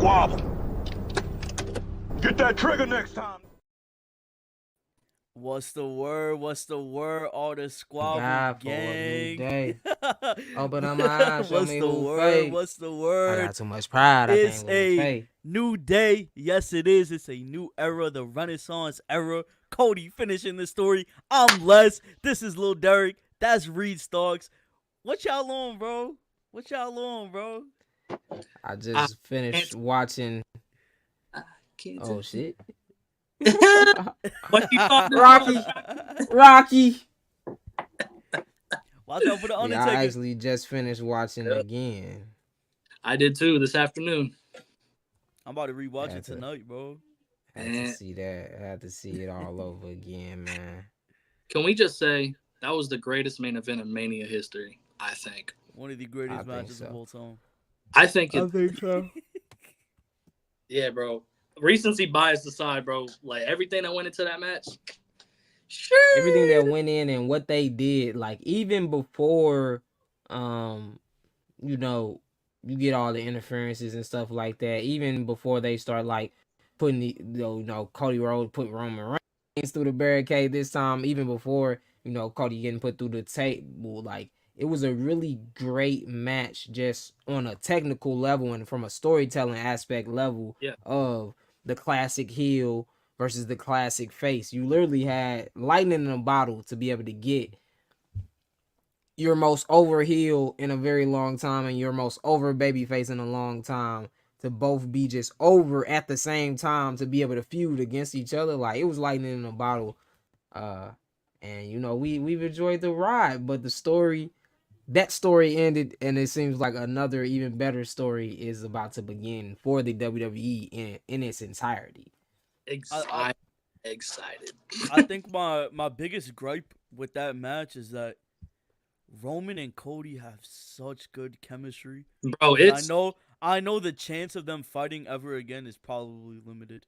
Squabble. Get that trigger next time. What's the word? What's the word? All the Squabble God for a new gang. day. Open up my eyes, show What's me the who word? fake. What's the I word? got too much pride, I It's can't lose a faith. new day. Yes, it is. It's a new era, the Renaissance era. Cody finishing the story. I'm Les. This is Lil Derek. That's Reed Starks. What y'all on, bro? What y'all on, bro? I just finished watching. Oh shit. What you talking Rocky. Watch out for the Yeah, Undertaker. I actually just finished watching again. I did too this afternoon. I'm about to rewatch it tonight, bro. Had to see that. I had to see it all over again, man. Can we just say that was the greatest main event in Mania history? I think one of the greatest matches of all time. I think so. Yeah, bro. Recency bias aside, bro. Like everything that went into that match. Sure. Everything that went in and what they did, like even before, you know, you get all the interferences and stuff like that. Even before they start like putting the, you know, Cody Rhodes put Roman Reigns through the barricade this time. Even before, you know, Cody getting put through the table, like it was a really great match, just on a technical level and from a storytelling aspect level of the classic heel versus the classic face. You literally had lightning in a bottle to be able to get your most over heel in a very long time and your most over baby face in a long time to both be just over at the same time to be able to feud against each other. Like it was lightning in a bottle. And you know, we've enjoyed the ride, but that story ended, and it seems like another even better story is about to begin for the WWE in its entirety. Excited. I think my biggest gripe with that match is that Roman and Cody have such good chemistry. Bro, I know the chance of them fighting ever again is probably limited.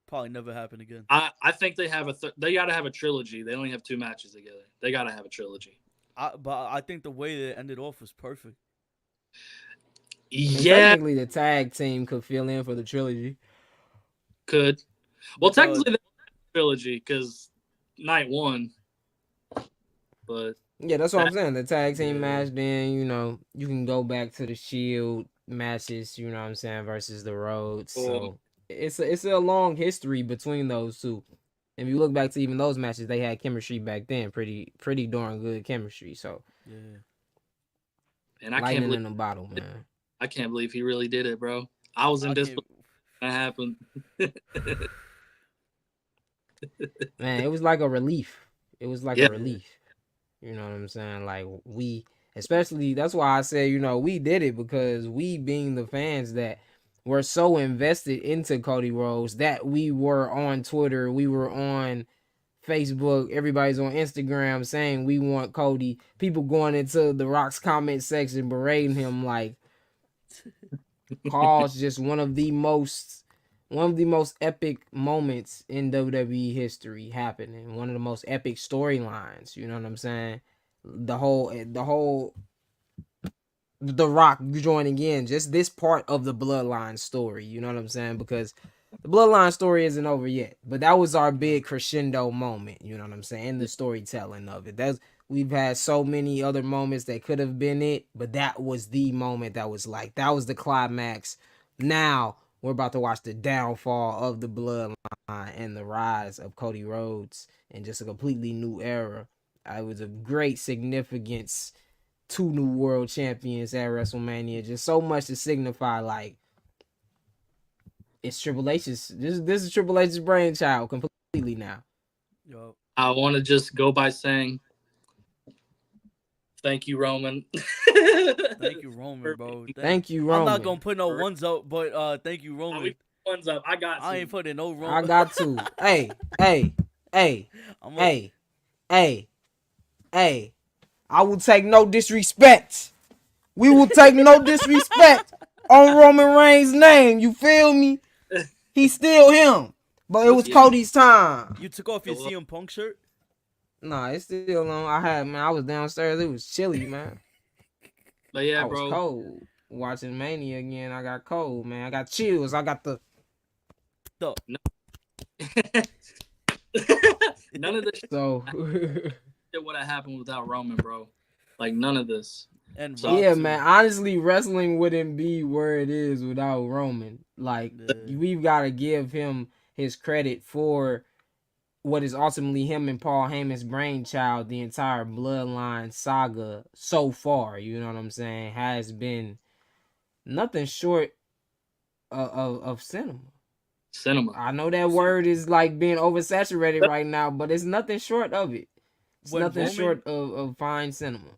Probably never happen again. I think they have they gotta have a trilogy. They only have 2 matches together. They gotta have a trilogy. But I think the way they ended off was perfect. Yeah, technically the tag team could fill in for the trilogy. Could. Well, technically the trilogy because night 1. But yeah, that's what I'm saying. The tag team match, then you know you can go back to the Shield matches. You know what I'm saying versus the Rhodes. So it's a long history between those two. If you look back to even those matches, they had chemistry back then, pretty darn good chemistry. So yeah, and I lightning can't believe in a bottle, man. I can't believe he really did it, bro. I was in disbelief when that happened. Man, it was like a relief. It was like a relief. You know what I'm saying? Like especially that's why I say, you know, we did it because we being the fans that were so invested into Cody Rhodes that we were on Twitter, we were on Facebook, everybody's on Instagram saying we want Cody. People going into the Rock's comment section berating him like Paul's just one of the most epic moments in WWE history happening. One of the most epic storylines. You know what I'm saying? The Rock joining in, just this part of the Bloodline story. You know what I'm saying? Because the Bloodline story isn't over yet, but that was our big crescendo moment. You know what I'm saying? The storytelling of it. We've had so many other moments that could have been it, but that was the moment that was the climax. Now we're about to watch the downfall of the Bloodline and the rise of Cody Rhodes in just a completely new era. It was of great significance. 2 new world champions at WrestleMania. Just so much to signify, like, it's Triple H's. This is Triple H's brainchild completely now. Yo. I want to just go by saying thank you, Roman. Thank you, Roman, bro. Thank you, Roman. I'm not gonna put no ones up, but thank you, Roman. Ones up. I got. I ain't putting no Roman. I got to. Hey. I will take no disrespect. We will take no disrespect on Roman Reigns' name. You feel me? He's still him. But it was Cody's time. You took off your CM Punk shirt? Nah, it's still on. I was downstairs. It was chilly, man. But yeah, I was bro. cold. watching Mania again, I got cold, man. I got chills. I got the. None of this So. shit would have happened without Roman, bro. Like none of this. And So, Rock Yeah, too. man. Honestly, wrestling wouldn't be where it is without Roman. Like, Yeah. we've got to give him his credit for what is ultimately him and Paul Heyman's brainchild. The entire Bloodline saga so far, you know what I'm saying, has been nothing short of cinema. I know that word is like being oversaturated right now, but it's nothing short of it. It's When nothing Roman, short of fine cinema.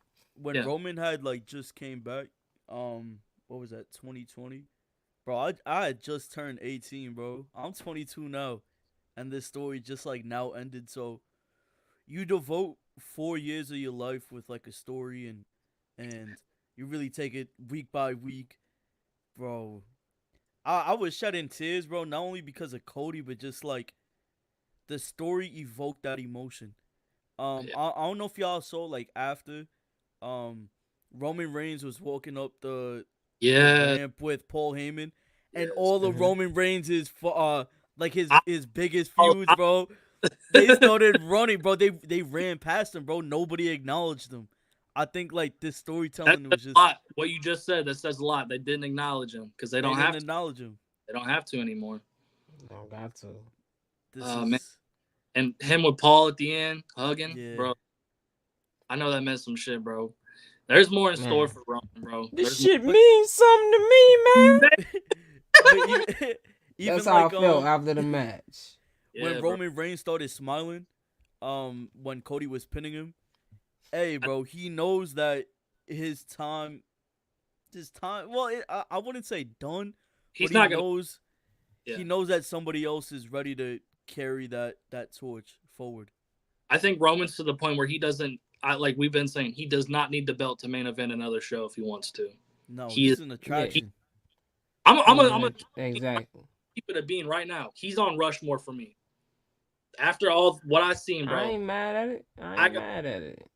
when Roman had like just came back, what was that, 2020? Bro, I had just turned 18, bro. I'm 22 now, and this story just like now ended. So you devote 4 years of your life with like a story, and you really take it week by week, bro. I was shedding tears, bro, not only because of Cody, but just like the story evoked that emotion. I don't know if y'all saw like after, um, Roman Reigns was walking up the ramp with Paul Heyman, and all of Roman Reigns is for like his biggest feuds, bro. They started running, bro. They ran past him, bro. Nobody acknowledged them. I think like this storytelling was just a lot. What you just said, that says a lot. They didn't acknowledge him because they don't have to. acknowledge him. They don't have to anymore. Don't got to. This Man. is And him with Paul at the end, hugging, Yeah. bro. I know that meant some shit, bro. There's more in store for Roman, bro. This shit means something to me, man. but even That's like how I felt after the match. when Roman Reigns started smiling, when Cody was pinning him, hey, bro, he knows that his time. Well, I wouldn't say done, He's but not he gonna. knows. He knows that somebody else is ready to carry that torch forward. I think Roman's to the point where he doesn't. Like we've been saying, he does not need the belt to main event another show if he wants to. No, he he's is an attraction. I'm a exactly. keep it a bean right now. He's on Rushmore for me. After all what I've seen, bro. I ain't mad at it. I ain't mad at it.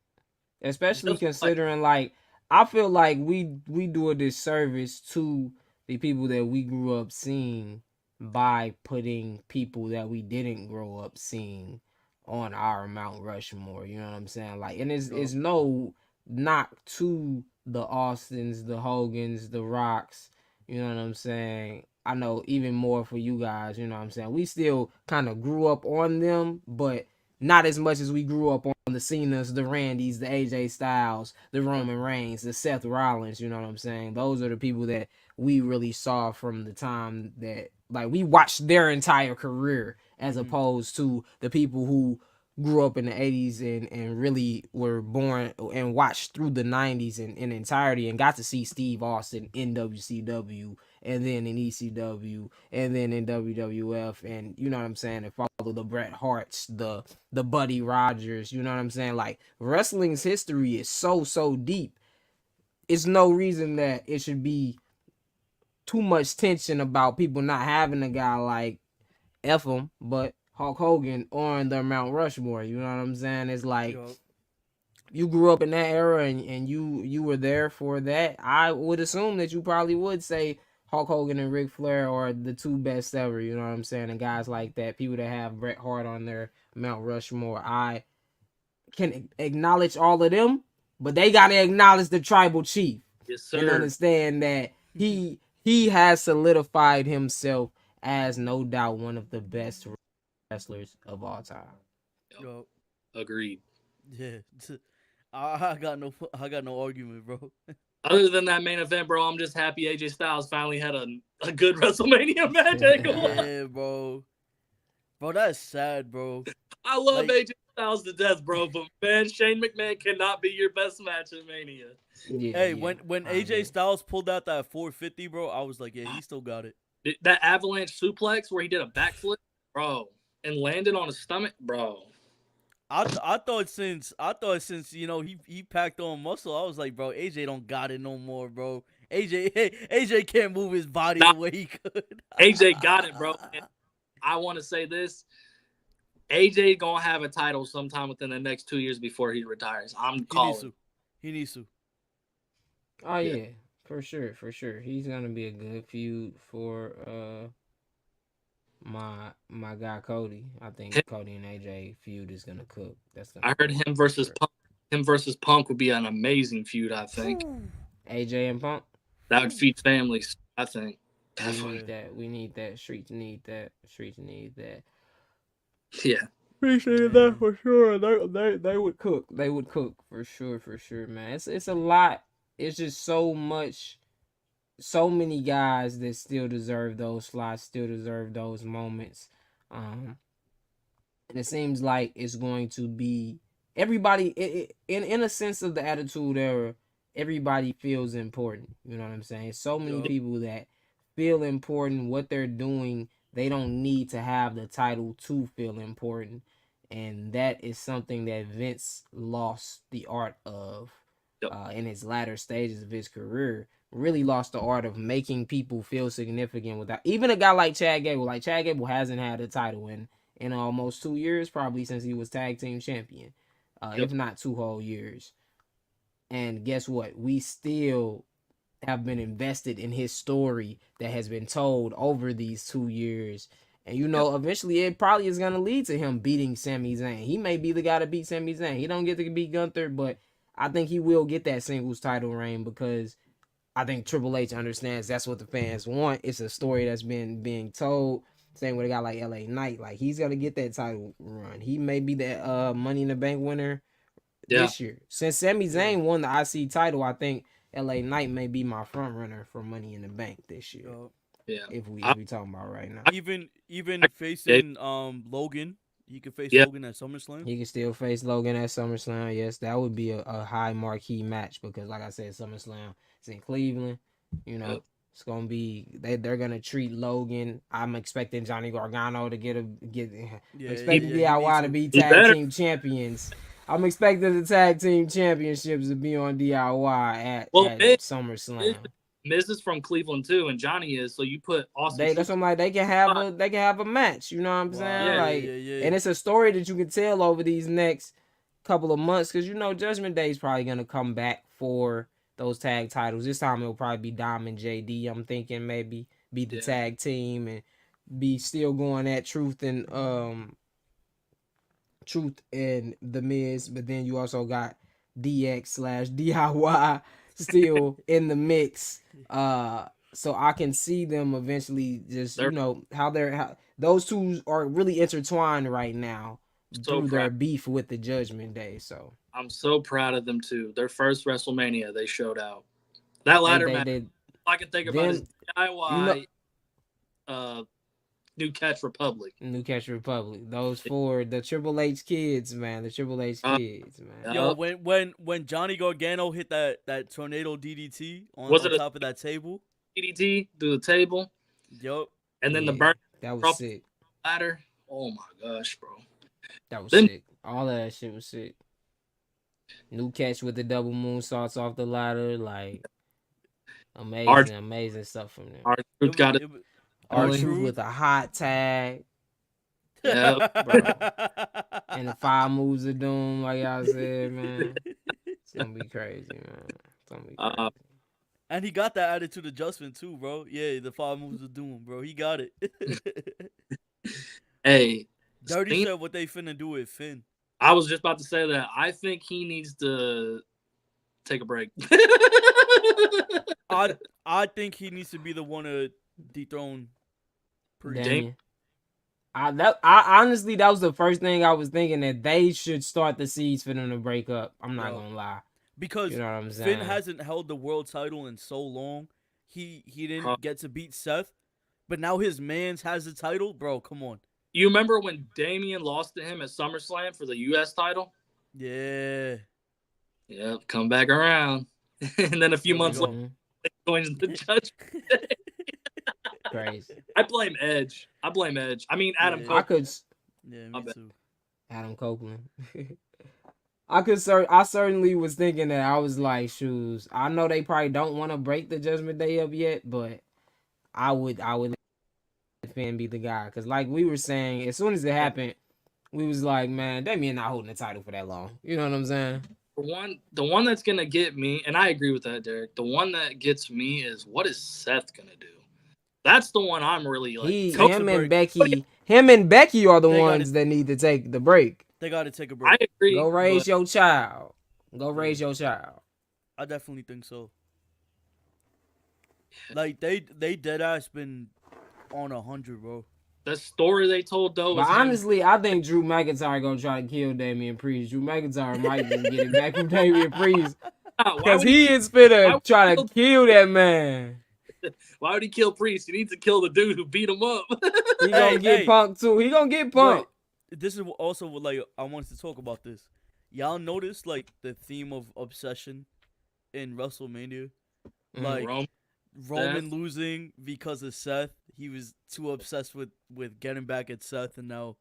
Especially considering like I feel like we do a disservice to the people that we grew up seeing by putting people that we didn't grow up seeing on our Mount Rushmore. You know what I'm saying? Like, and it's no knock to the Austins, the Hogans, the Rocks. You know what I'm saying? I know even more for you guys. You know what I'm saying? We still kind of grew up on them, but not as much as we grew up on the Cenas, the Randys, the AJ Styles, the Roman Reigns, the Seth Rollins. You know what I'm saying? Those are the people that we really saw from the time that, like, we watched their entire career, as opposed to the people who grew up in the 80s and really were born and watched through the 90s in entirety and got to see Steve Austin in WCW and then in ECW and then in WWF, and you know what I'm saying, and follow the Bret Harts, the Buddy Rogers. You know what I'm saying? Like, wrestling's history is so deep. It's no reason that it should be too much tension about people not having a guy like F him, but Hulk Hogan on their Mount Rushmore. You know what I'm saying? It's like, you grew up in that era and you were there for that. I would assume that you probably would say Hulk Hogan and Ric Flair are the two best ever. You know what I'm saying? And guys like that, people that have Bret Hart on their Mount Rushmore, I can acknowledge all of them, but they got to acknowledge the tribal chief. Yes, sir. And understand that he has solidified himself as no doubt one of the best wrestlers of all time. Yo. Agreed. Yeah. I got no argument, bro. Other than that main event, bro, I'm just happy AJ Styles finally had a good WrestleMania match. Yeah, bro. Bro, that's sad, bro. I love AJ Styles to death, bro, but man, Shane McMahon cannot be your best match in Mania. Yeah, when AJ Styles pulled out that 450, bro, I was like, yeah, he still got it. That avalanche suplex where he did a backflip, bro, and landed on his stomach, bro. I thought since you know he packed on muscle, I was like, bro, AJ don't got it no more, bro. AJ can't move his body the way he could. AJ got it, bro. And I want to say this: AJ gonna have a title sometime within the next 2 years before he retires. I'm calling. He needs to. Oh yeah, For sure, for sure. He's gonna be a good feud for my guy Cody. I think Cody and AJ feud is gonna cook. That's gonna I heard cook him for versus sure. Punk. Him versus Punk would be an amazing feud. I think AJ and Punk. that would feed families. I think We definitely. need that. We need that. Streets need that. Streets need that. Yeah. Appreciate that for sure. They would cook. They would cook for sure, man. It's a lot. It's just so much, so many guys that still deserve those slots, still deserve those moments. And it seems like it's going to be everybody in a sense of the Attitude Era. Everybody feels important. You know what I'm saying? So many Yup. people that feel important. What they're doing, they don't need to have the title to feel important, and that is something that Vince lost the art of Yep. in his latter stages of his career. Really lost the art of making people feel significant without even a guy like Chad Gable. Like Chad Gable hasn't had a title in almost 2 years, probably since he was tag team champion, if not 2 whole years. And guess what? We still have been invested in his story that has been told over these 2 years. And eventually it probably is gonna lead to him beating Sami Zayn. He may be the guy to beat Sami Zayn. He don't get to beat Gunther, but I think he will get that singles title reign because I think Triple H understands that's what the fans want. It's a story that's been being told. Same with a guy like LA Knight. Like he's gonna get that title run. He may be the Money in the Bank winner Yeah. this year. Since Sami Zayn won the IC title, I think LA Knight may be my front runner for Money in the Bank this year. Yup. Yeah. If we talking about right now. Even facing Logan, he could face Yeah. Logan at SummerSlam. He can still face Logan at SummerSlam. Yes, that would be a high marquee match because, like I said, SummerSlam is in Cleveland. Yep. It's gonna be they're gonna treat Logan. I'm expecting Johnny Gargano to get. I'm expecting he DIY needs to to. be He tag better. team champions. I'm expecting the tag team championships to be on DIY at SummerSlam. Miz is from Cleveland too, and Johnny is. So you put Austin. That's what I'm like. They can have a match. You know what I'm saying? Wow, Like, yeah. and it's a story that you can tell over these next couple of months because Judgment Day is probably gonna come back for those tag titles. This time it'll probably be Dom and JD. I'm thinking maybe be the tag team and be still going at Truth and the Miz, but then you also got DX/DIY still in the mix. So I can see them eventually just how those two are really intertwined right now through their beef with the Judgment Day. So I'm so proud of them too. Their first WrestleMania, they showed out. That ladder match, all I can think about is DIY, New Catch Republic. Those four, the Triple H kids, man. The Triple H kids, man. Yo, when Johnny Gargano hit that tornado DDT on top of that table. DDT through the table. Yup. And then the burn. That was sick. Ladder. Oh my gosh, bro. That was sick. All of that shit was sick. New Catch with the double moonsaults off the ladder, like amazing stuff from them. R-Truth got it. R-Truth with a hot tag. Yeah, bro. And the 5 moves of doom, like y'all said, man. It's gonna be crazy, man. It's gonna be crazy. And he got that attitude adjustment too, bro. Yeah, the 5 moves of doom, bro. He got it. Hey, Dirty said what they finna do with Finn. I was just about to say that. I think he needs to take a break. I think he needs to be the one to dethrone Damien. I honestly, that was the first thing I was thinking, that they should start the seeds for them to break up. I'm not gonna lie, because you know what I'm saying? Finn hasn't held the world title in so long. He didn't get to beat Seth, but now his man's has the title, bro. Come on. You remember when Damien lost to him at SummerSlam for the U.S. title? Yeah. Yep, come back around. And then a few months later, they joined the Judgment Day. Crazy. I blame Edge. I mean, Adam Copeland. Me too. Adam Copeland. I certainly was thinking that. I was like, shoes. I know they probably don't want to break the Judgment Day up yet, but I would let Finn be the guy, because like we were saying, as soon as it happened, we was like, man, Damien not holding the title for that long. You know what I'm saying? the one that's gonna get me, and I agree with that, Derek. The one that gets me is what is Seth gonna do? That's the one I'm really like. Him and Becky are the ones that need to take the break. They got to take a break. I agree. Go raise your child. Go raise your child. I definitely think so. Like they dead ass been on 100, bro. The story they told though. But honestly, I think Drew McIntyre gonna try to kill Damian Priest. Drew McIntyre might just get it back from Damian Priest because he is finna try to kill that man. Why would he kill Priest? He needs to kill the dude who beat him up. He gonna get punked too. He gonna get punked. This is also what like I wanted to talk about this. Y'all notice like the theme of obsession in WrestleMania, like Roman losing because of Seth. He was too obsessed with getting back at Seth, and now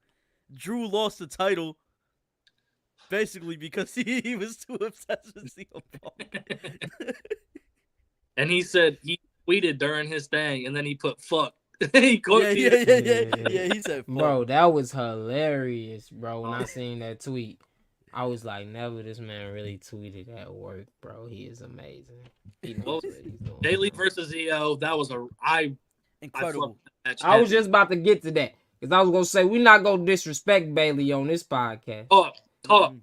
Drew lost the title basically because he was too obsessed with CM Punk. And he said he tweeted during his thing, and then he put "fuck." He he said, fuck. Bro, that was hilarious, bro. When I seen that tweet, I was like, never this man really tweeted at work, bro. He is amazing. He knows what he's doing. Bayley versus EO, that was incredible. I was just about to get to that because I was gonna say we're not gonna disrespect Bayley on this podcast.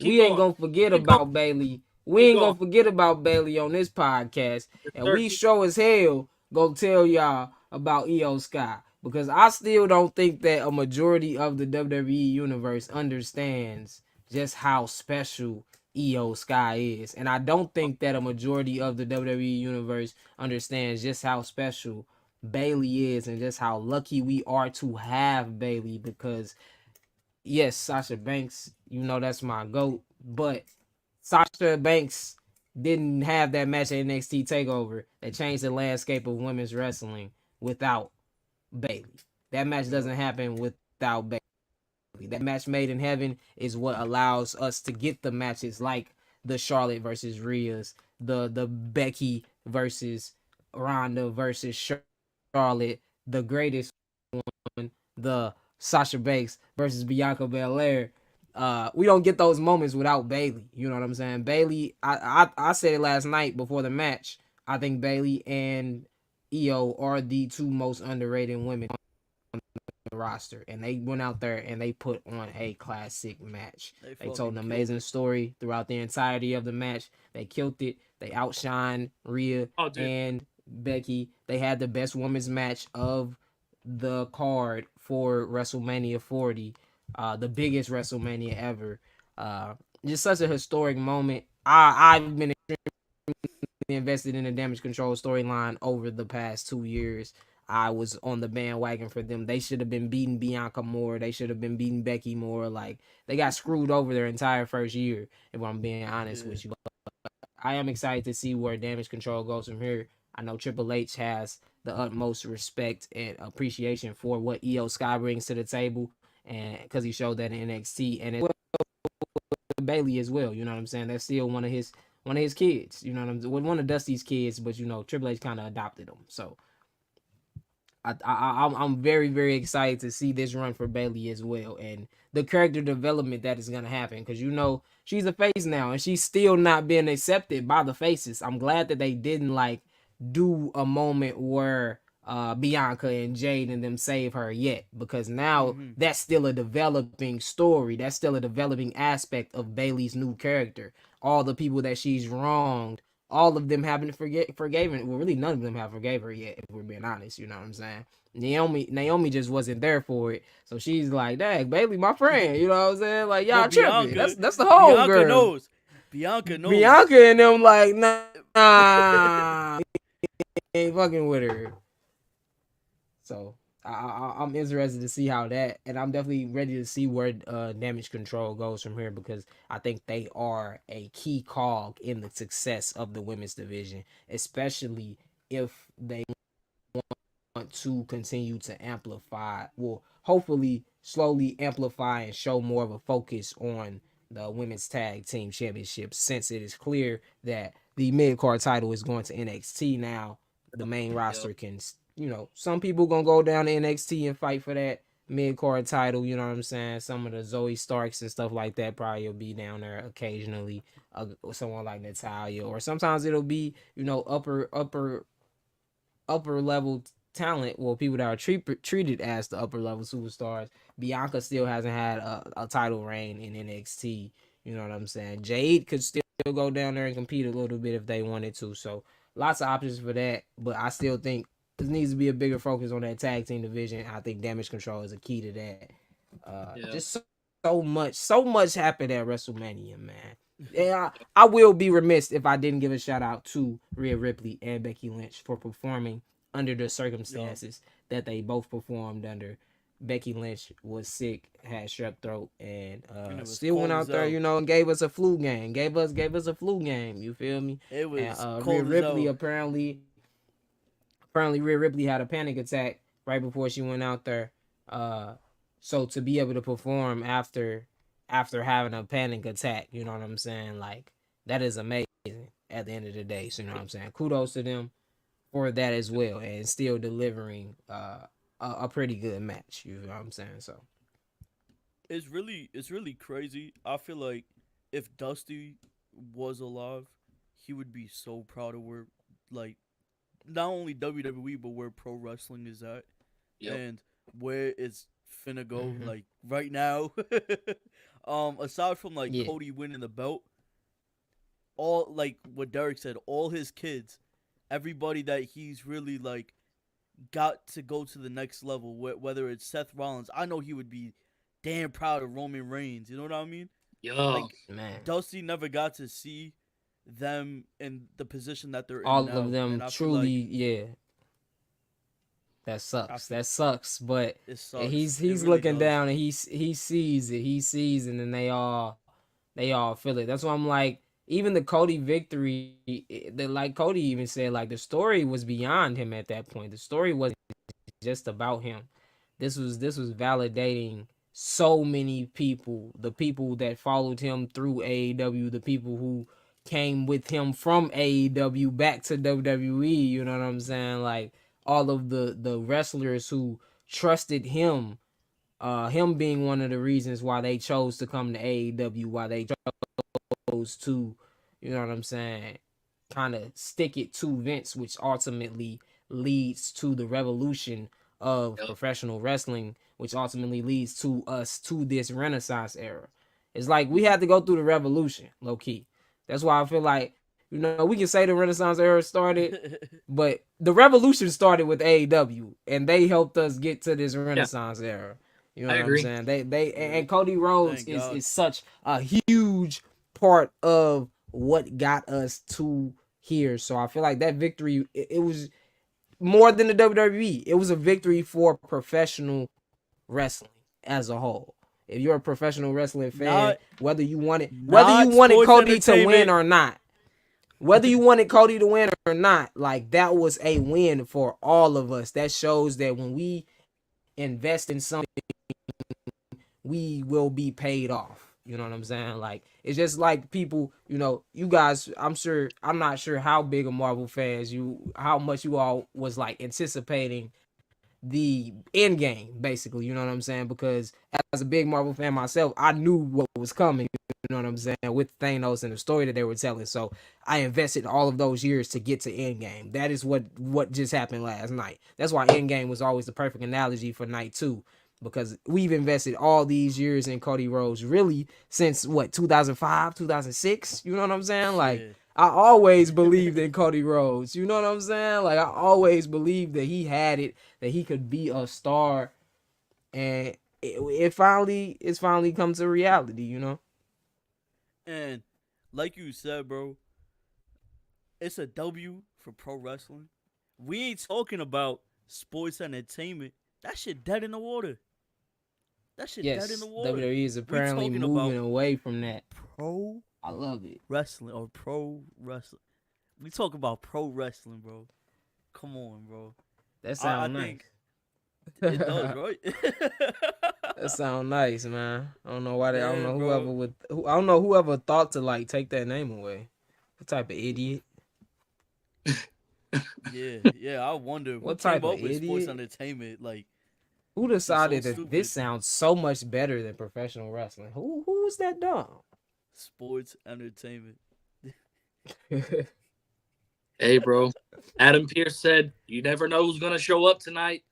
We ain't gonna forget about Bayley. We ain't gonna forget about Bayley on this podcast, and we sure as hell gonna tell y'all about Io Sky, because I still don't think that a majority of the WWE universe understands just how special Io Sky is, and I don't think that a majority of the WWE universe understands just how special Bayley is and just how lucky we are to have Bayley, because yes, Sasha Banks, you know that's my GOAT, but Sasha Banks didn't have that match at NXT TakeOver that changed the landscape of women's wrestling without Bayley. That match doesn't happen without Bayley. That match made in heaven is what allows us to get the matches like the Charlotte versus Rhea's, the Becky versus Ronda versus Charlotte, the greatest one, the Sasha Banks versus Bianca Belair. We don't get those moments without Bayley. You know what I'm saying? Bayley, I said it last night before the match. I think Bayley and Io are the two most underrated women on the roster, and they went out there and they put on a classic match. They told an amazing story throughout the entirety of the match. They killed it. They outshined Rhea and Becky. They had the best women's match of the card for WrestleMania 40, the biggest WrestleMania ever. Just such a historic moment. I've been invested in the Damage Control storyline over the past 2 years. I was on the bandwagon for them. They should have been beating Bianca more. They should have been beating Becky more. Like, they got screwed over their entire first year, if I'm being honest with you. But I am excited to see where Damage Control goes from here. I know Triple H has the utmost respect and appreciation for what Io Sky brings to the table, and because he showed that in NXT, and well, Bayley as well. You know what I'm saying? That's still one of his kids. You know what I'm saying? One of Dusty's kids, but you know Triple H kind of adopted him. So I'm very, very excited to see this run for Bayley as well, and the character development that is gonna happen, because you know she's a face now, and she's still not being accepted by the faces. I'm glad that they didn't like do a moment where Bianca and Jade and them save her yet, because now that's still a developing story. That's still a developing aspect of Bayley's new character. All the people that she's wronged, all of them haven't forgiven. Well, really, none of them have forgave her yet, if we're being honest. You know what I'm saying? Naomi just wasn't there for it, so she's like, "Dang, Bayley, my friend." You know what I'm saying? Like, y'all tripping. That's the whole girl. Bianca knows. Bianca and them like, nah, ain't fucking with her. So I'm interested to see how that, and I'm definitely ready to see where Damage Control goes from here, because I think they are a key cog in the success of the women's division, especially if they want to continue to amplify, well, hopefully slowly amplify and show more of a focus on the women's tag team championships, since it is clear that the mid-card title is going to NXT now. The main roster can, you know, some people gonna go down to NXT and fight for that. mid-card title. You know what I'm saying? Some of the Zoe Starks and stuff like that probably will be down there occasionally. Someone like Natalia, or sometimes it'll be upper level talent. Well, people that are treated as the upper level superstars. Bianca still hasn't had a title reign in NXT. You know what I'm saying? Jade could still go down there and compete a little bit if they wanted to. So lots of options for that. But I still think there needs to be a bigger focus on that tag team division. I think Damage Control is a key to that. Just so much happened at WrestleMania, man. Yeah, I will be remiss if I didn't give a shout out to Rhea Ripley and Becky Lynch for performing under the circumstances that they both performed under. Becky Lynch was sick, had strep throat, and still went out there, and gave us a flu game. Gave us a flu game. You feel me? It was and, Rhea Ripley apparently Rhea Ripley had a panic attack right before she went out there. So to be able to perform after having a panic attack, you know what I'm saying? Like, that is amazing at the end of the day. So you know what I'm saying? Kudos to them for that as well, and still delivering a pretty good match. You know what I'm saying? So it's really crazy. I feel like if Dusty was alive, he would be so proud of where, like, not only WWE but where pro wrestling is at, and where it's finna go. Like right now, aside from Cody winning the belt, all like what Derek said, all his kids, everybody that he's really got to go to the next level. Whether it's Seth Rollins, I know he would be damn proud of Roman Reigns. You know what I mean? Man, Dusty never got to see them in the position that they're all in now. of them truly, That sucks. But it sucks. he's really looking does. down and he sees it. He sees it, and they all feel it. That's why I'm like, even the Cody victory, like Cody even said, like the story was beyond him at that point. The story wasn't just about him. This was validating so many people, the people that followed him through AEW, the people who came with him from AEW back to WWE. You know what I'm saying? Like, all of the wrestlers who trusted him, him being one of the reasons why they chose to come to AEW, why they chose to, you know what I'm saying, kind of stick it to Vince, which ultimately leads to the revolution of professional wrestling, which ultimately leads to us to this Renaissance era. It's like we had to go through the revolution, low key. That's why I feel like, we can say the Renaissance era started, but the revolution started with AEW, and they helped us get to this Renaissance era. You know what I'm saying? They and Cody Rhodes is such a huge part of what got us to here. So I feel like that victory, it was more than the WWE. It was a victory for professional wrestling as a whole. If you're a professional wrestling fan, whether you wanted Cody to win or not, like, that was a win for all of us. That shows that when we invest in something, we will be paid off. You know what I'm saying? Like, it's just like people, you guys, I'm not sure how big of Marvel fans how much you all was like anticipating the end game, basically. You know what I'm saying? Because as a big Marvel fan myself, I knew what was coming. You know what I'm saying? With Thanos and the story that they were telling. So I invested all of those years to get to Endgame. That is what just happened last night. That's why Endgame was always the perfect analogy for night 2. Because we've invested all these years in Cody Rhodes, really, since 2005, 2006. You know what I'm saying? Like, I always believed in Cody Rhodes. You know what I'm saying? Like, I always believed that he had it, that he could be a star, and it's finally come to reality. And like you said, bro, it's a W for pro wrestling. We ain't talking about sports entertainment. That shit dead in the water. Dead in the water. WWE is apparently moving away from that. I love it. Wrestling or pro wrestling. We talk about pro wrestling, bro. Come on, bro. That sounds nice. It does, right? That sounds nice, man. I don't know why I don't know I don't know whoever thought to take that name away. What type of idiot? Yeah. I wonder what came type up of with idiot? sports entertainment. Like, Who decided so that stupid. this sounds so much better than professional wrestling? Who was that dumb? Sports entertainment. Hey, bro. Adam Pearce said, "You never know who's gonna show up tonight.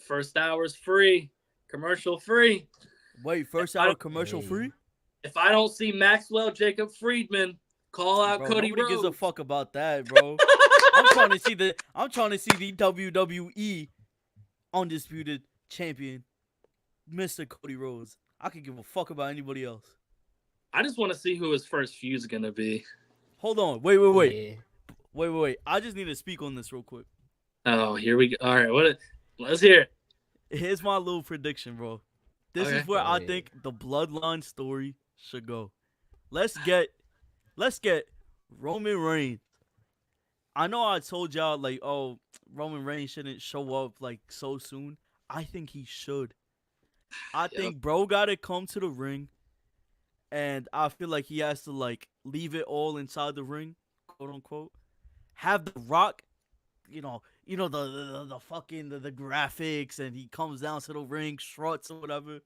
First hour's free, commercial free. Wait, first hour commercial free? If I don't see Maxwell Jacob Friedman, call out Bro, Cody nobody gives a Rhodes." fuck about that, bro. I'm trying to see the WWE undisputed champion, Mr. Cody Rhodes. I could give a fuck about anybody else. I just want to see who his first feud's gonna be. Hold on, wait. Yeah. Wait. I just need to speak on this real quick. Oh, here we go. All right, let's hear it. Here's my little prediction, bro. This is where I think the bloodline story should go. Let's get Roman Reigns. I know I told y'all like, oh, Roman Reigns shouldn't show up like so soon. I think he should. I think bro gotta come to the ring, and I feel like he has to like leave it all inside the ring, quote unquote. Have The Rock, the fucking the graphics, and he comes down to the ring, struts or whatever.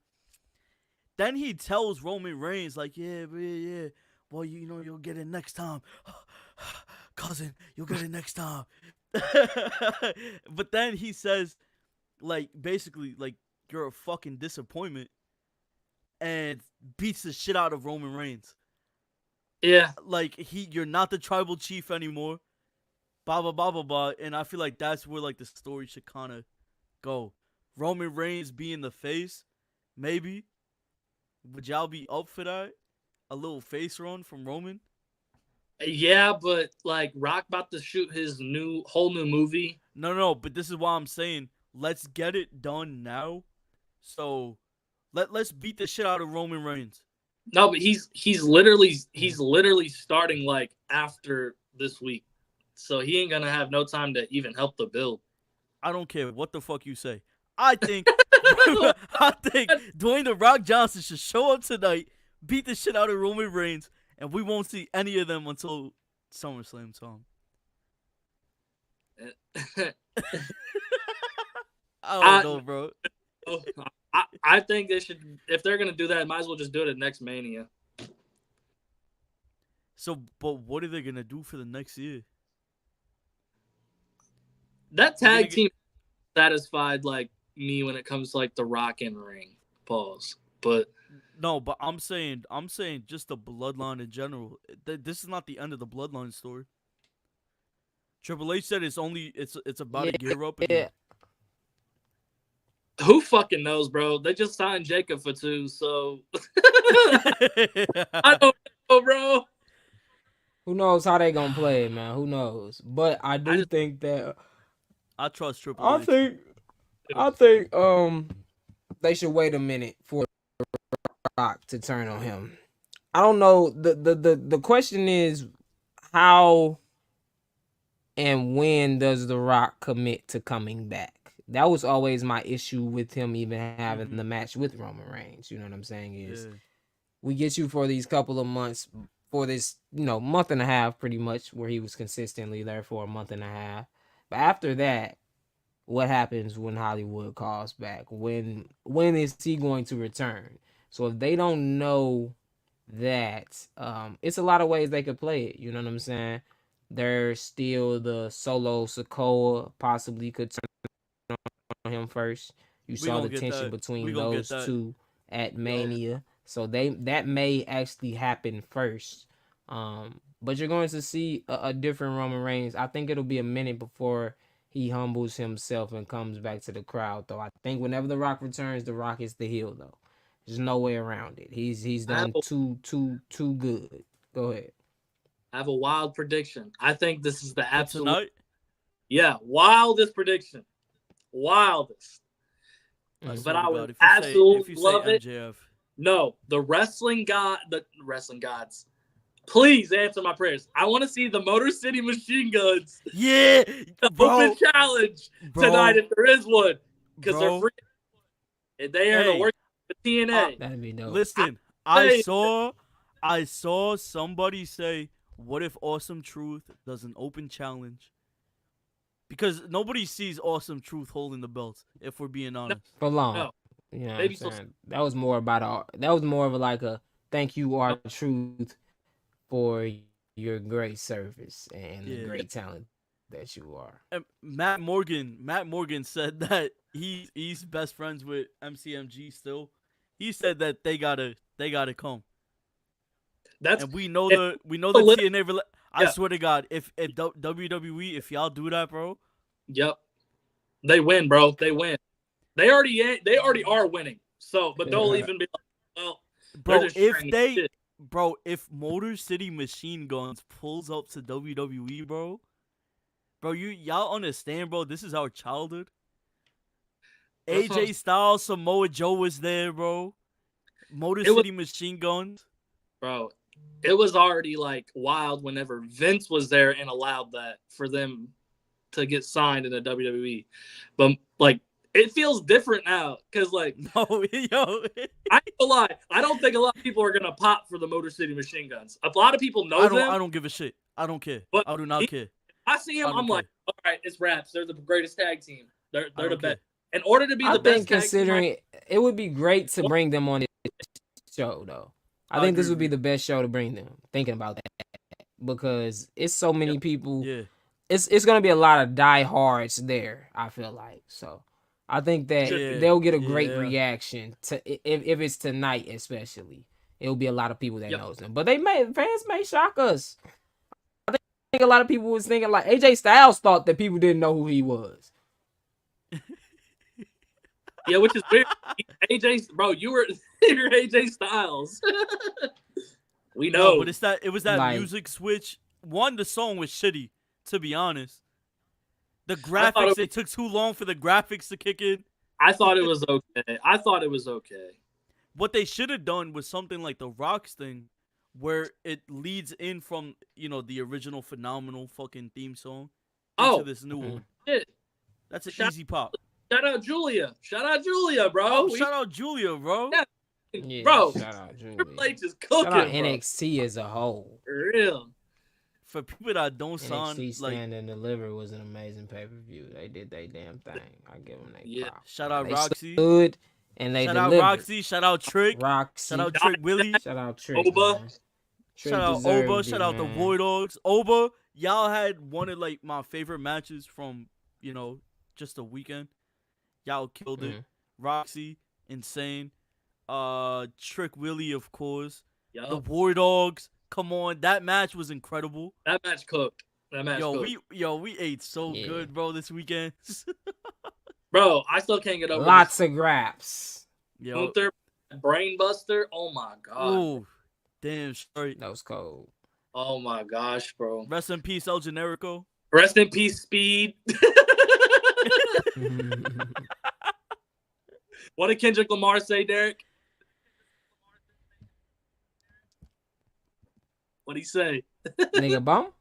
Then he tells Roman Reigns like, yeah, boy, you'll get it next time, cousin, you'll get it next time. But then he says, like, basically, like, you're a fucking disappointment, and beats the shit out of Roman Reigns. Yeah, like you're not the tribal chief anymore. Blah blah blah blah blah. And I feel like that's where like the story should kind of go. Roman Reigns being the face, maybe. Would y'all be up for that? A little face run from Roman? Yeah, but like Rock about to shoot his whole new movie. No, but this is why I'm saying let's get it done now. So let's beat the shit out of Roman Reigns. No, but he's literally starting like after this week. So he ain't gonna have no time to even help the build. I don't care what the fuck you say. I think Dwayne The Rock Johnson should show up tonight, beat the shit out of Roman Reigns, and we won't see any of them until SummerSlam time. I don't know, bro. I think they should, if they're gonna do that, might as well just do it at next Mania. So, but what are they gonna do for the next year? That tag team satisfied like me when it comes to like the Rock and Ring. Pause. But no, but I'm saying just the bloodline in general. This is not the end of the bloodline story. Triple H said it's about to gear up again. Who fucking knows, bro? They just signed Jacob for 2, so I don't know, bro. Who knows how they gonna play it, man? Who knows? But I think that I trust Triple H. I think they should wait a minute for Rock to turn on him. I don't know. The question is how and when does The Rock commit to coming back? That was always my issue with him even having the match with Roman Reigns. You know what I'm saying? We get you for these couple of months, for this, month and a half pretty much, where he was consistently there for a month and a half. But after that, what happens when Hollywood calls back? When is he going to return? So if they don't know that, it's a lot of ways they could play it. You know what I'm saying? There's still the Solo Sikoa possibly could turn on him first. You saw the tension between those two at Mania. So that may actually happen first. But you're going to see a different Roman Reigns. I think it'll be a minute before he humbles himself and comes back to the crowd, though. I think whenever The Rock returns, The Rock is the heel, though. There's no way around it. He's done too good. Go ahead. I have a wild prediction. I think this is the absolute. Tonight? Yeah, wildest prediction. Wildest. But I would absolutely love it. No, the wrestling gods. Please answer my prayers. I want to see the Motor City Machine Guns. Yeah, open challenge tonight if there is one, because they're free. And they are the work with TNA. That'd be dope. Listen, I saw somebody say, "What if Awesome Truth does an open challenge?" Because nobody sees Awesome Truth holding the belts, if we're being honest. For long. No. You know what Maybe I'm saying? That was more of like a thank you, R-Truth, for your great service and the great talent that you are. And Matt Morgan said that he's best friends with MCMG still. He said that they gotta come. And we know the TNA. I swear to God, if WWE, if y'all do that, bro. Yep. They win, bro. They win. They already are winning. So, but they'll even be like, well, bro, if Motor City Machine Guns pulls up to WWE, bro, y'all understand, bro? This is our childhood. AJ Styles, Samoa Joe was there, bro. Motor City Machine Guns, bro. It was already like wild whenever Vince was there and allowed that for them to get signed in the WWE. But like, it feels different now because like, no, I ain't gonna lie. I don't think a lot of people are gonna pop for the Motor City Machine Guns. A lot of people know them. I don't give a shit. I don't care. But I do not care. I see him. I'm like, all right, it's Raps. They're the greatest tag team. They're the best. In order to be the best, I think considering it would be great to bring them on this show, though. I think this would be the best show to bring them. Thinking about that, because it's so many people. Yeah, it's gonna be a lot of diehards there. I feel like so. I think that they'll get a great reaction to if it's tonight, especially. It'll be a lot of people that knows them, but fans may shock us. I think a lot of people was thinking like AJ Styles thought that people didn't know who he was. Yeah, which is weird. AJ, bro, you're AJ Styles. We know, but it was that like, music switch. One, the song was shitty, to be honest. The graphics, it took too long for the graphics to kick in. I thought it was okay. What they should have done was something like the Rocks thing, where it leads in from the original phenomenal fucking theme song into this new one. Shit. That's an easy pop. Shout out Julia, bro. Shout out Julia, bro. Yeah, bro. Shout out Julia. Triple H is cooking. Shout out NXT as a whole. For real. For people that don't sound NXT like Stand and Deliver was an amazing pay-per-view. They did their damn thing. I give them their props. Shout out Roxy. Stood and they shout delivered. out Roxy. Shout out Trick. Roxy. Shout out Trick Willie. Shout out Trick. Oba. Trick shout out Oba. It, shout out the man. Void Dogs. Oba, y'all had one of like my favorite matches from just a weekend. Y'all killed it. Roxy, insane. Trick Willie, of course. Yep. The War Dogs. Come on, that match was incredible. That match cooked. We ate so good, bro, this weekend. Bro, I still can't get over lots of graps. Yo, Gunther, Brainbuster. Oh my god. Oh, damn straight. That was cold. Oh my gosh, bro. Rest in peace, El Generico. Rest in peace, Speed. What did Kendrick Lamar say, Derek? What'd he say? Nigga bum?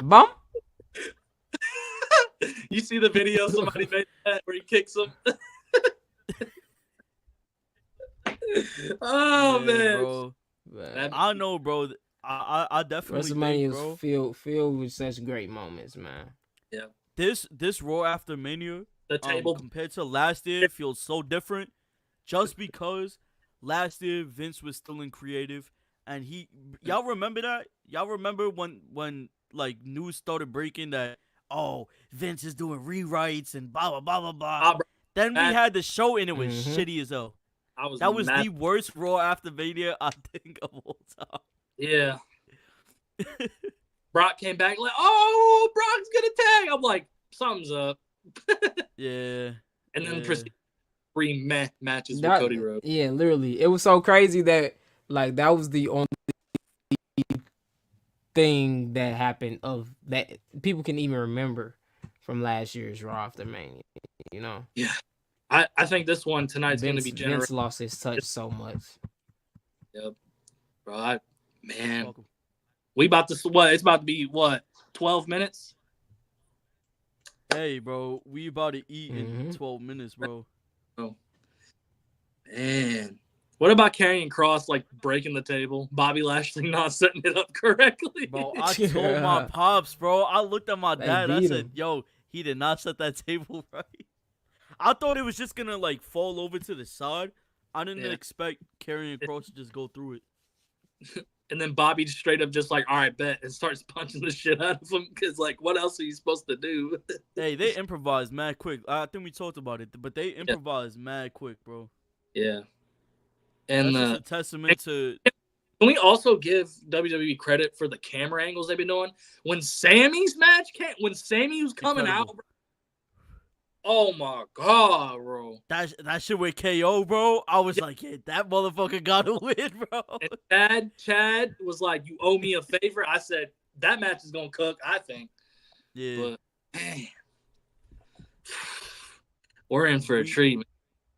Bum? You see the video somebody made that where he kicks him? Oh, man. Bro. I know, bro. I definitely WrestleMania think, bro, was filled with such great moments, man. Yeah. This Raw after Mania, the table compared to last year, feels so different. Just because last year Vince was still in creative, and y'all remember that? Y'all remember when like news started breaking that Vince is doing rewrites and blah blah blah blah blah. Then we had the show and it was shitty as hell. That was the worst Raw after Mania I think of all time. Yeah. Brock came back like, oh, Brock's gonna tag. I'm like, something's up. Yeah. And then proceed 3 matches with Cody Rhodes. Yeah, literally. It was so crazy that like that was the only thing that happened of that people can even remember from last year's Raw after Mania. Yeah. I think this one tonight's going to be generous. Vince lost his touch so much. Yep. Bro, man. We about to, it's about to be, 12 minutes? Hey, bro, we about to eat in 12 minutes, bro. Oh. Man. What about Karrion Kross like breaking the table? Bobby Lashley not setting it up correctly. Bro, I told my pops, bro. I looked at my dad. I said, him. "Yo, he did not set that table right." I thought it was just gonna like fall over to the side. I didn't expect Karrion Kross to just go through it. And then Bobby straight up just like, all right, bet, and starts punching the shit out of him because like, what else are you supposed to do? Hey, they improvised mad quick. I think we talked about it, but they improvised mad quick, bro. Yeah. And that's just a testament to. Can we also give WWE credit for the camera angles they've been doing? When Sammy's match when Sammy was coming out, bro, oh my god, bro. That shit with KO, bro. I was like, yeah, that motherfucker got to win, bro. And Chad was like, you owe me a favor. I said, that match is going to cook, I think. Yeah. But, man. We're in for a treat, man.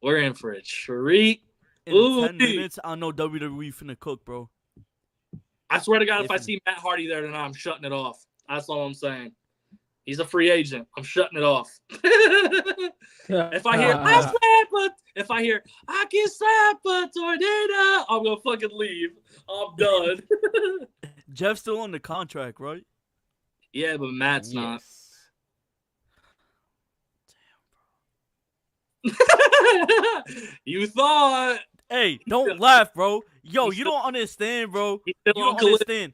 We're in for a treat. In 10 minutes, I know WWE finna cook, bro. I swear to God, if I see Matt Hardy there tonight, I'm shutting it off. That's all I'm saying. He's a free agent. I'm shutting it off. If I hear I can slap a tornado, I'm gonna fucking leave. I'm done. Jeff's still on the contract, right? Yeah, but Matt's not. Damn, bro. You thought. Hey, don't laugh, bro. Yo, you don't understand, bro. You don't understand.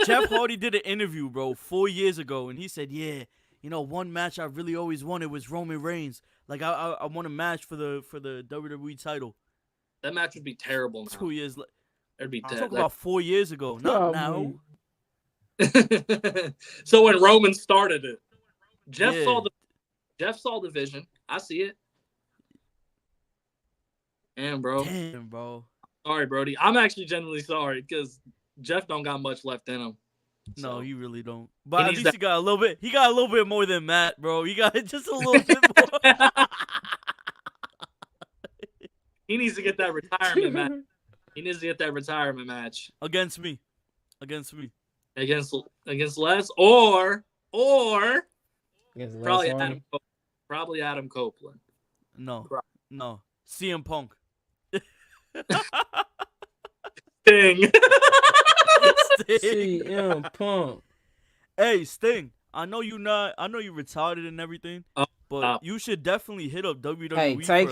Jeff Hardy did an interview, bro, 4 years ago, and he said, yeah, you know, one match I really always wanted was Roman Reigns. Like, I want a match for the WWE title. That match would be terrible now. 2 years later. It'd be I'm talking about 4 years ago, not now. So when Roman started it, Jeff saw the vision. I see it. Damn, bro. Sorry, Brody. I'm actually genuinely sorry because Jeff don't got much left in him. So. No, he really don't. But at least he got a little bit. He got a little bit more than Matt, bro. He got just a little bit more. He needs to get that retirement match. He needs to get that retirement match against me. Against Les or probably Adam Copeland. No. CM Punk. Sting. CM Punk. Hey, Sting. I know you retarded and everything, but you should definitely hit up WWE. Hey, take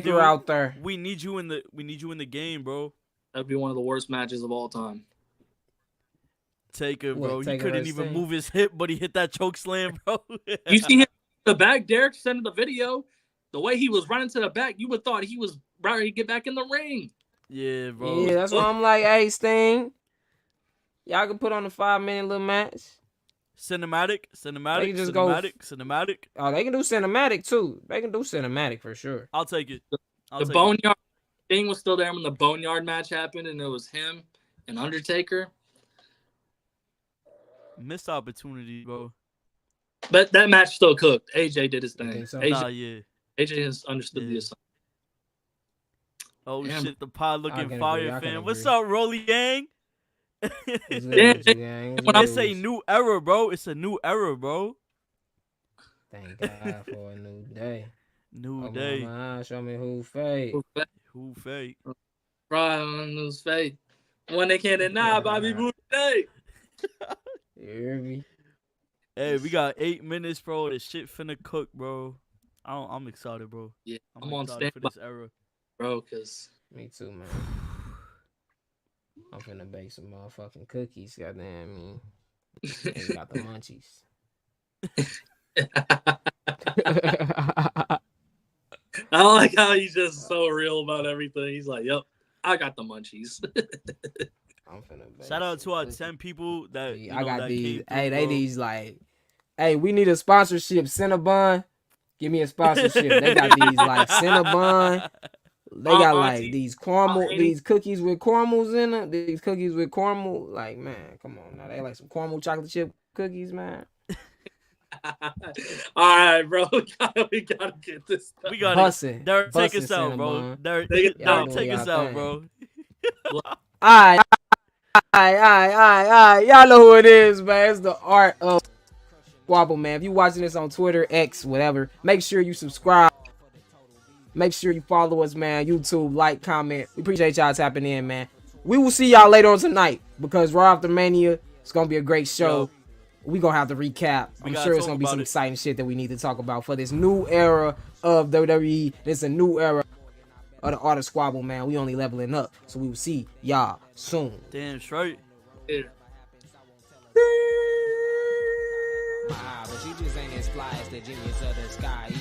her out there. We need you in the game, bro. That'd be one of the worst matches of all time. Taker, bro. He couldn't even move his hip, but he hit that choke slam, bro. You see him in the back? Derek sent the video. The way he was running to the back, you would have thought he was ready to get back in the ring. Yeah, bro. Yeah, that's why I'm like, hey, Sting, y'all can put on a 5-minute little match. Cinematic. Oh, they can do cinematic too. They can do cinematic for sure. I'll take it. The Boneyard thing was still there when the Boneyard match happened, and it was him and Undertaker. Missed opportunity, bro. But that match still cooked. AJ did his thing. So. AJ has understood the assignment. Oh, shit, the pod looking fire, fan. What's up, Rolly Gang? It's a new era, bro. It's a new era, bro. Thank God for a new day. New day. Show me who fake. Who fake? Brian who's fake. One they can't deny, Bobby Boo today. You hear me? Hey, we got 8 minutes, bro. This shit finna cook, bro. I'm excited, bro. Yeah, I'm on standby for this era, bro. Cause me too, man. I'm finna bake some motherfucking cookies. Goddamn me. They got the munchies. I like how he's just so real about everything. He's like, "Yep, I got the munchies." I'm finna bake. Shout out to our 10 people that I got that these. Through, hey, they these like, hey, we need a sponsorship. Cinnabon, give me a sponsorship. They got these like Cinnabon. They got like these caramel, these cookies with caramels in it. These cookies with caramel, like, man, come on now. They like some caramel chocolate chip cookies, man. All right, bro. We gotta get this stuff. We gotta Derek, take us out, bro. Derek, take us out, bro. All right. Y'all know who it is, man. It's the art of Squabble, man. If you watching this on Twitter, X, whatever, make sure you subscribe. Make sure you follow us, man. YouTube, like, comment. We appreciate y'all tapping in, man. We will see y'all later on tonight because Raw After Mania, it's going to be a great show. We going to have to recap. I'm sure it's going to be some exciting shit that we need to talk about for this new era of WWE. This is a new era of the Art of Squabble, man. We only leveling up. So we will see y'all soon. Damn straight. Yeah. But she just ain't as fly as the genius of the sky.